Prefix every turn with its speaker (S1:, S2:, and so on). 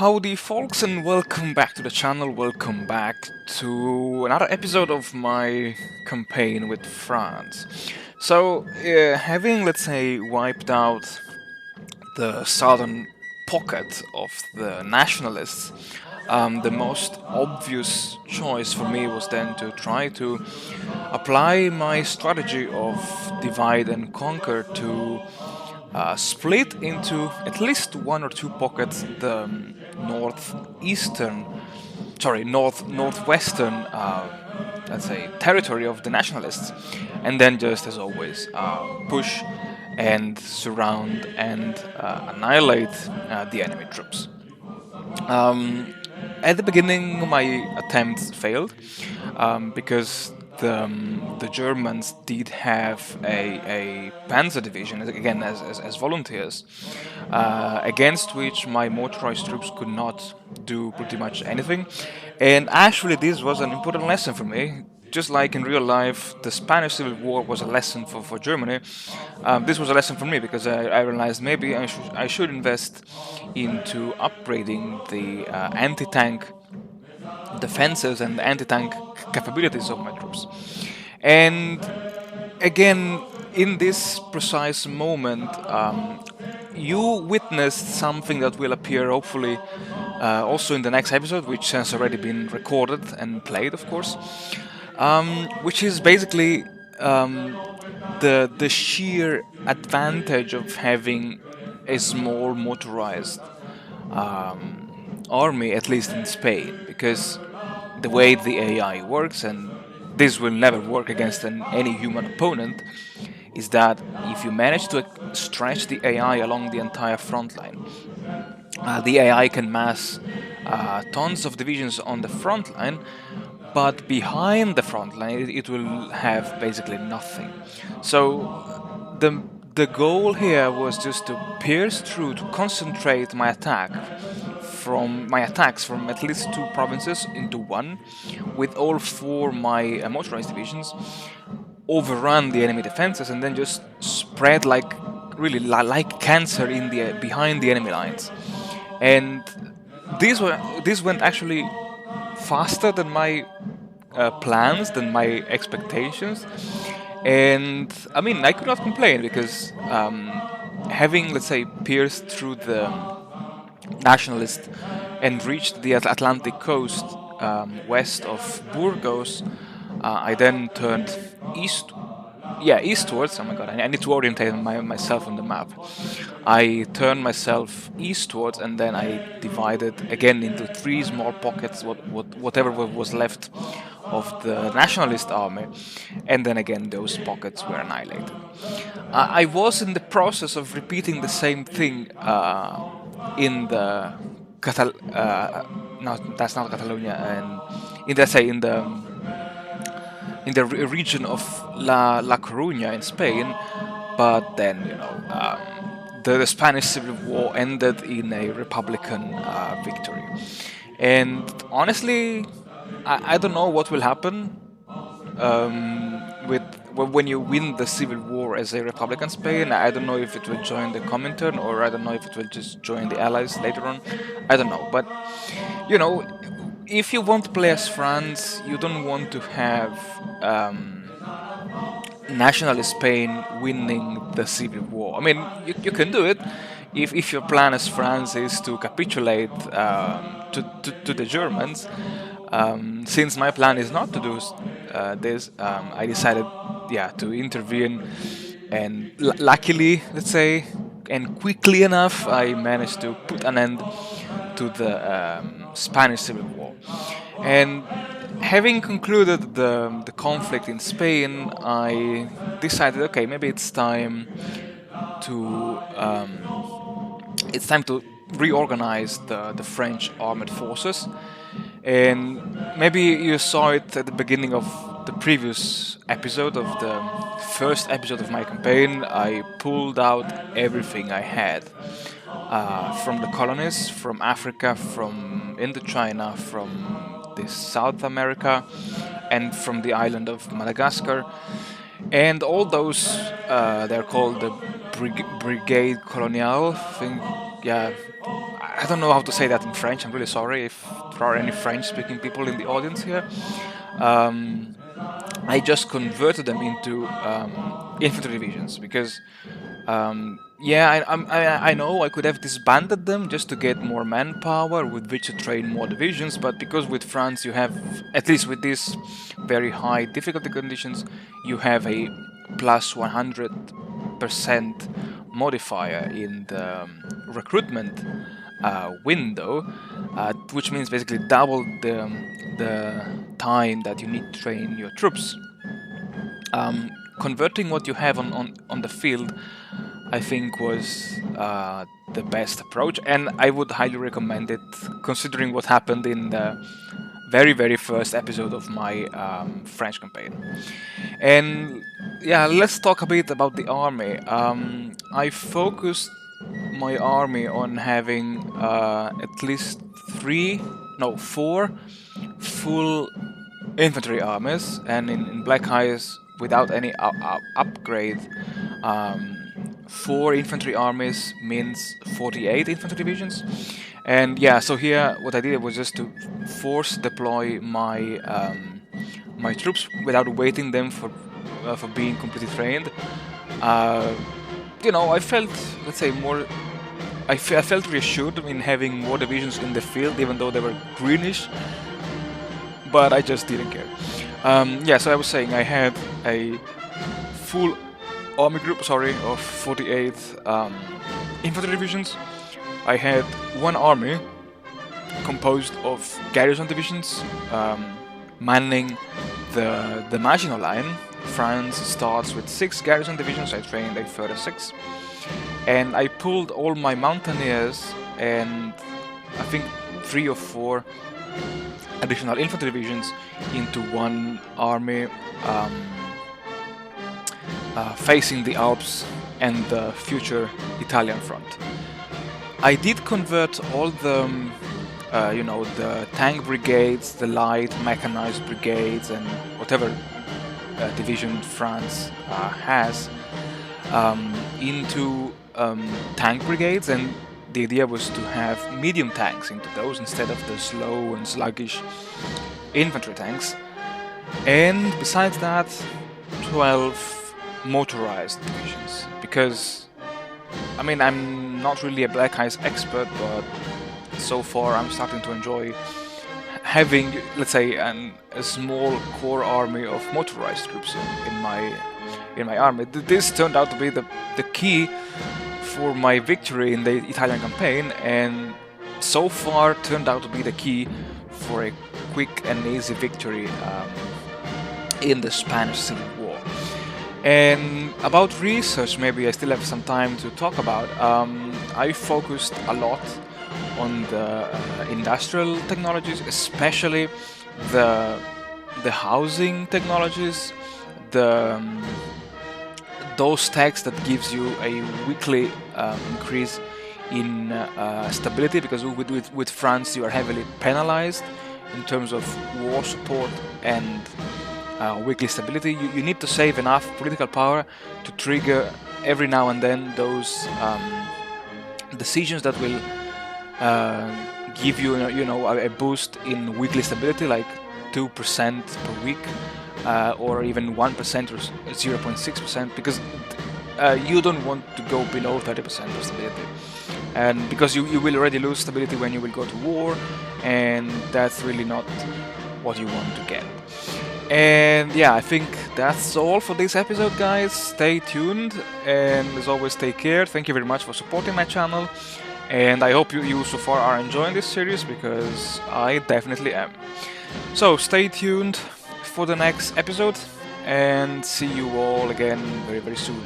S1: Howdy folks and welcome back to the channel, welcome back to another episode of my campaign with France. So, having, let's say, wiped out the southern pocket of the Nationalists, the most obvious choice for me was then to try to apply my strategy of divide and conquer to split into at least one or two pockets the northwestern, let's say, territory of the Nationalists, and then just as always push and surround and annihilate the enemy troops. Um, at the beginning, my attempts failed because the Germans did have a panzer division, again as volunteers, against which my motorized troops could not do pretty much anything. And actually, this was an important lesson for me. Just like in real life, the Spanish Civil War was a lesson for Germany. This was a lesson for me because I realized maybe I should invest into upgrading the anti-tank defenses and anti-tank capabilities of my troops. And again, in this precise moment, you witnessed something that will appear hopefully also in the next episode, which has already been recorded and played, of course, which is basically the sheer advantage of having a small motorized army, at least in Spain, because the way the AI works, and this will never work against any human opponent, is that if you manage to stretch the AI along the entire front line, the AI can mass tons of divisions on the front line, but behind the front line it will have basically nothing. So the goal here was just to pierce through, to concentrate my attacks from at least two provinces into one, with all four my motorized divisions, overrun the enemy defenses, and then just spread like really like cancer in the behind the enemy lines. And this went actually faster than my plans, than my expectations. And I mean, I could not complain because having, let's say, pierced through the Nationalist and reached the Atlantic coast west of Burgos, I then turned east. Yeah, eastwards. Oh my god, I need to orientate myself on the map. I turned myself eastwards and then I divided again into three small pockets, whatever was left of the Nationalist army, and then again those pockets were annihilated. I was in the process of repeating the same thing in the no, that's not Catalonia, and in the say in the region of La Coruña in Spain, but then the Spanish Civil War ended in a Republican victory, and honestly, I don't know what will happen with when you win the civil war as a Republican Spain. I don't know if it will join the Comintern, or I don't know if it will just join the Allies later on. I don't know, but you know, if you want to play as France, you don't want to have nationalist Spain winning the civil war. I mean, you can do it if your plan as France is to capitulate to the Germans. Since my plan is not to do this, I decided, yeah, to intervene, and luckily, let's say, and quickly enough, I managed to put an end to the Spanish Civil War. And having concluded the conflict in Spain, I decided, okay, maybe to it's time to reorganize the French armed forces. And maybe you saw it at the beginning of the previous episode, of the first episode of my campaign. I pulled out everything I had from the colonies, from Africa, from Indochina, from this South America, and from the island of Madagascar. And all those, they're called the Brigade Coloniale, I think, yeah, I don't know how to say that in French. I'm really sorry if there are any French-speaking people in the audience here. Um, I just converted them into infantry divisions because, yeah, I know I could have disbanded them just to get more manpower with which to train more divisions, but because with France you have, at least with these very high difficulty conditions, you have a plus 100% modifier in the recruitment window, which means basically double the time that you need to train your troops. Converting what you have on the field, I think, was the best approach, and I would highly recommend it, considering what happened in the very first episode of my French campaign. And yeah, let's talk a bit about the army. I focused my army on having at least four full infantry armies, and in Black Eyes, without any upgrade, four infantry armies means 48 infantry divisions. And yeah, so here what I did was just to force deploy my troops without waiting them for being completely trained. Uh, I felt, let's say, more. I felt reassured in having more divisions in the field, even though they were greenish. But I just didn't care. Yeah, so I was saying I had a full army group, of 48 infantry divisions. I had one army composed of garrison divisions manning the Maginot Line. France starts with 6 garrison divisions. I trained a further 6, and I pulled all my mountaineers and I think 3 or 4 additional infantry divisions into one army facing the Alps and the future Italian front. I did convert all the the tank brigades, the light mechanized brigades, and whatever division France has into tank brigades, and the idea was to have medium tanks into those instead of the slow and sluggish infantry tanks. And besides that, 12 motorized divisions, because I'm not really a Black Eyes expert, but so far I'm starting to enjoy having, let's say, a small core army of motorized troops in my army. This turned out to be the key for my victory in the Italian campaign, and so far turned out to be the key for a quick and easy victory in the Spanish Civil War. And about research, maybe I still have some time to talk about. I focused a lot on the industrial technologies, especially the housing technologies, those techs that gives you a weekly increase in stability, because with France you are heavily penalized in terms of war support and weekly stability. You need to save enough political power to trigger every now and then those decisions that will give you a boost in weekly stability, like 2% per week, or even 1% or 0.6%, because you don't want to go below 30% of stability, and because you will already lose stability when you will go to war, and that's really not what you want to get. And yeah, I think that's all for this episode, guys. Stay tuned, and as always, take care. Thank you very much for supporting my channel, and I hope you so far are enjoying this series, because I definitely am. So stay tuned for the next episode, and see you all again very soon.